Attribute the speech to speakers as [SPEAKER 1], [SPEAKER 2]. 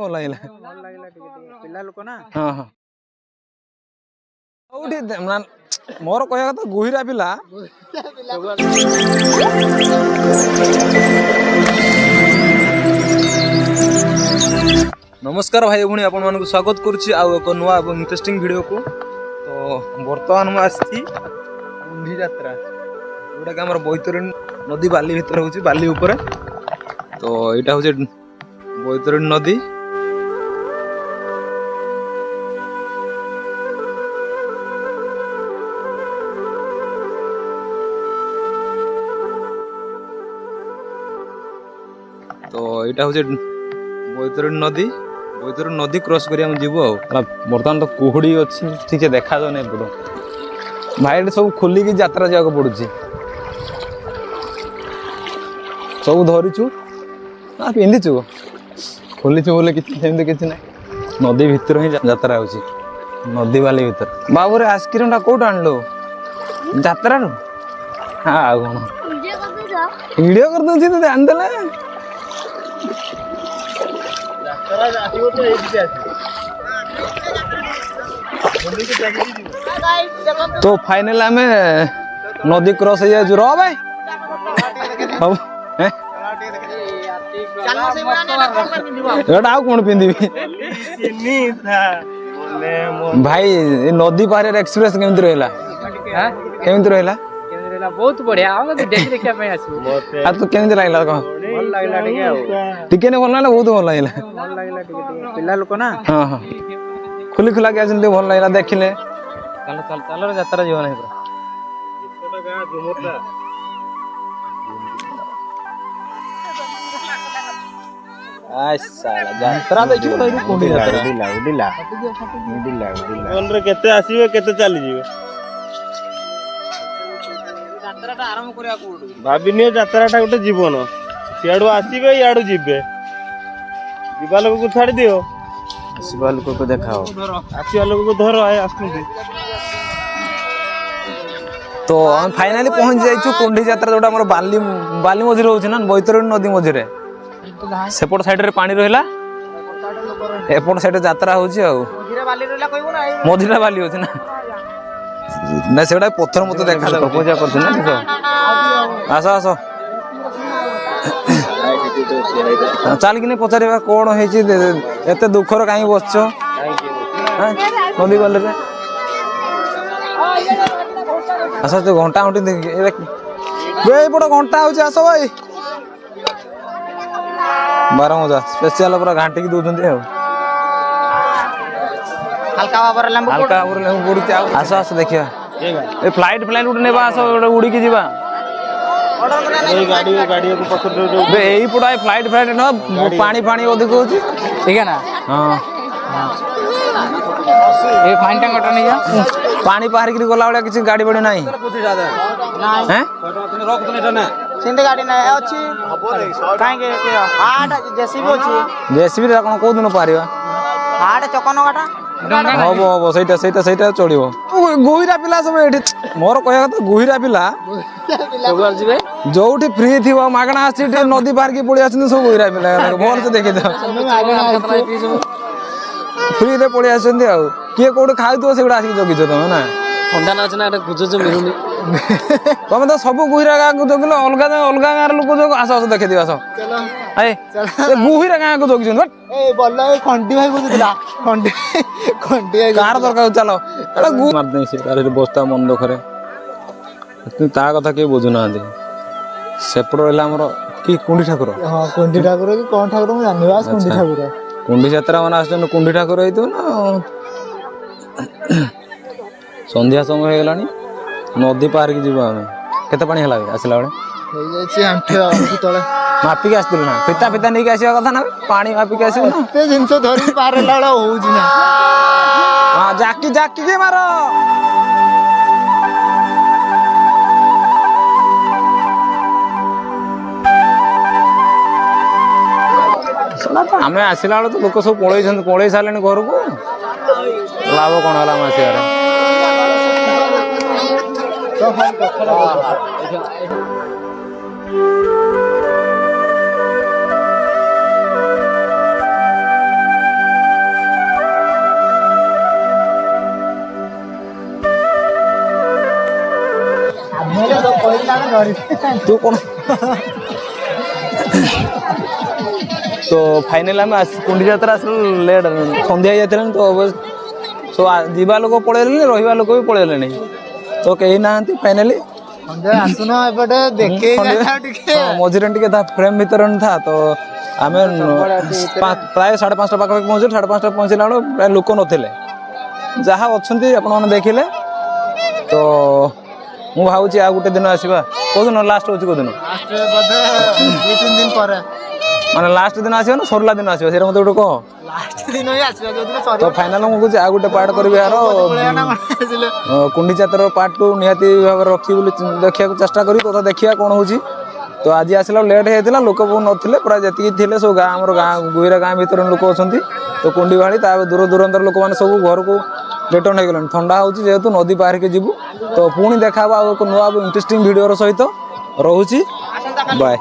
[SPEAKER 1] ଭଲ ଲାଗିଲା
[SPEAKER 2] ପିଲା ଲୋକ ନା।
[SPEAKER 1] ହଁ ହଁ ମୋର କହିବା କଥା ଗୁହିରା ପିଲା नमस्कार भाई भूणी आपण मानक स्वागत करुच्ची आउ एक नुआ इंटरेस्टिंग वीडियो को। तो बर्तमान मैं आसी कुंडी यात्रा जोटा कि आम बैतरणी नदी बाली भितर हूँ बाली उपरे। तो यहाँ हूँ बैतरणी नदी। तो यहाँ हूँ बैतरणी नदी। बैतरणी नदी क्रॉस कर जीव बर्तमान तो कुहुड़ी अच्छी ठीक है देखा जाए ना पड़ भाई सब खोलिकी यात्रा जाक पड़ू सब धरीचु ना पिंधिचु खोलीचु बोले किसी ना नदी भितर ही यात्रा हो नदी बाली भर बाबूरे आइसक्रीम टा कौट आणलो यात्रा हाँ आ कौन वीडियो कर दूसरी तो आनदेला तो फाइनल आम नदी क्रॉस हो जाए रो भाई कौन पिंधि भाई नदी पार एक्सप्रेस केमती रहा
[SPEAKER 2] बहुत बढ़िया देखा
[SPEAKER 1] तू केमती लगला कह टिके भल ना बहुत भल लगे
[SPEAKER 2] पिला लोक ना।
[SPEAKER 1] हाँ हाँ खुली खुला के भल लगे देखिले चलो चल चल यात्रा जीवन है यात्रा देखियो कोंडी यात्रा
[SPEAKER 2] उडिला कोन रे केते आसीबे केते चली जीवे यात्राटा आरंभ करिया कोड भाबिनियो यात्राटा गोटे जीवन सियाडू आसीबे याडू जिबे जीवा लोक को छाड़ दियो आसीबा लोक को देखाओ आसीबा लोक को धरो आए आसुंती।
[SPEAKER 1] तो हम फाइनली पहुंच जाइछु कोंडी यात्रा जोटा हमर बाली बाली मझिरे होछ ना बैतरणी नदी मझिरे सेपट साइड रे पानी रहला एपट साइड यात्रा होछि आ
[SPEAKER 2] मझिरे बाली रहला कहबो ना
[SPEAKER 1] मझिरे बाली होछि ना ना सेटा पत्थर मत देखा पूजा करछ ना देखो आसो आसो चल कि पचार कौन होते दुखर कहीं बसच नदी बाल आस घंटा घंटी देखिए घंटा हो भाई बार मजा स्पेशल पूरा घाटी दौरान
[SPEAKER 2] हल्का भाव लेंबू
[SPEAKER 1] पड़ी आस आस देखिए फ्लाइट फ्लाइट गोटे नेबा आस उड़ी की जीवा यही पड़ा फ्लाइट फ्लाइट न पानी फानी अधिक हो ठीक है ना। हाँ ये फाइन टंगटा नहीं जा पानी पार कर गला बेला किसी गाड़ी बड़ी नहीं हैं
[SPEAKER 2] सिंधे गाड़ी नहीं अछि काहे के आठ जेसीबी अछि
[SPEAKER 1] जेसीबी रा कोन को दिन पारिबा
[SPEAKER 2] आठ चकन गाटा
[SPEAKER 1] हबो हबो सेटा सेटा सेटा चढ़िबो गुहिरा पिला सब एठी मोर कहया त गुहिरा पिला जोठी फ्री थी मागणा आसी नदी पार की पड़ी आछन सब गुहिरा पिला भल से देखि दो फ्री रे पड़ी आछन आ किए कोड खाउतो सेगुडा आसी जगिछ तमे ना ठंडा ना ना गुजो मिलुनी तमे तो सब गुहिरा गा को जगिलो अलगा अलगा गार लोक जो आस आस देखि दियो आस ए गुहिरा गा को जगिछ ए
[SPEAKER 2] बल्ला खंडी भाई बुझितला खंडी खंडी
[SPEAKER 1] कार दरकार चलो एटा गु मार दे से तारे बस्ता मन दुखरे ता कथा के बुझु ना दे सेपड़ रहला हमर की कुंडी ठाकुर
[SPEAKER 2] हां कुंडी ठाकुर की कोन ठाकुर हम जानबास कुंडी ठाकुर
[SPEAKER 1] कुंडी यात्रा माने आसन कुंडी ठाकुर हेतो ना संध्या समय हो गलानी नदी पार की जीवा हमें केते पानी हला आसला बेले
[SPEAKER 2] हो जाय छी आंठे तळे
[SPEAKER 1] मापी के आस्तिल ना पिता पिता नहीं के आसीवा कथा ना पानी मापी के आसीव ना
[SPEAKER 2] ते जिंस धरि पार लाला होउजी ना
[SPEAKER 1] हां जाकी जाकी के मारो आम आसला बेले तो लोक सब पलि सारे घर को लाभ कौन है आम आसार तू कौन तो फाइनल आम कुंडी जात्रा आस लेट सन्ध्या जाता तो सो जीवा लोक पलैले रहा लोक भी पलैले तो कहीं ना फाइनाली
[SPEAKER 3] आसुन एपटे
[SPEAKER 1] मझे टे फ्रेम भीतर था तो आम प्राय 5:30 पाखे पहुँचे 5:30 पहुँचला बेलू प्राय लोक नथिले जहाँ अच्छा आपण देखिले तो मु भावुची आ गोटे दिन आसवा कौ दिन लास्ट हूँ कौ दिन
[SPEAKER 3] 2-3 दिन पर
[SPEAKER 1] माने लास्ट दिन आसवा ना सरला दिन आसवा से मत गोटे कह
[SPEAKER 3] लास्ट दिन ही आसवा जो दिन सर
[SPEAKER 1] तो फाइनाल मुझे आ गोटे पार्ट करी यार कुंडी जातर पार्ट 2 निहाती भाव रखी देखा चेष्टा करी तो देखिया कौन हो तो आज आसला लेट होता लोक बहुत नथिले प्राय जी थे सब गाँव गुईरा गाँ भर लोक अच्छा तो कुंडी भाड़ी दूर दूरांतर लोक मैंने सब घर को रिटर्न हो गलानी ठंडा होची जेहेतु नदी पार के जीवु तो पुणी देखा नुआ इंटरेस्टिंग वीडियो सहित रोची बाय।